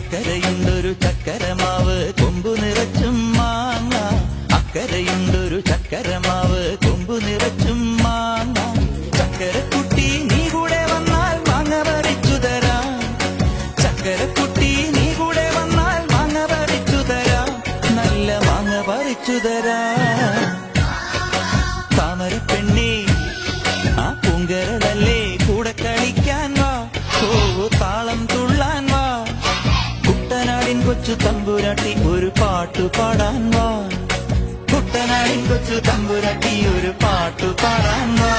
അക്കരയുണ്ടൊരു ചക്കരമാവ് കൊമ്പു നിറച്ചും മാങ്ങ. അക്കരയുണ്ടൊരു ചക്കരമാവ് കൊമ്പു നിറച്ചും മാങ്ങ. ചക്കരക്കുട്ടി നീ കൂടെ വന്നാൽ മാങ്ങ പറിച്ചു തരാം. ചക്കരക്കുട്ടി നീ കൂടെ വന്നാൽ മാങ്ങ പറിച്ചു തരാം. നല്ല മാങ്ങ പറിച്ചു തരാം. താമരപ്പെണ്ണേ ആ പൂങ്കരളല്ലേ കൂടെ കളിക്കാൻ വാ. ഓ താളം തുള്ളാൻ വാ. കുട്ടനാടിൻ കൊച്ചു തമ്പുരാട്ടി ഒരു പാട്ടു പാടാൻ വാ. കുട്ടനാടിൻ കൊച്ചു തമ്പുരാട്ടി ഒരു പാട്ടു പാടാൻ വാ.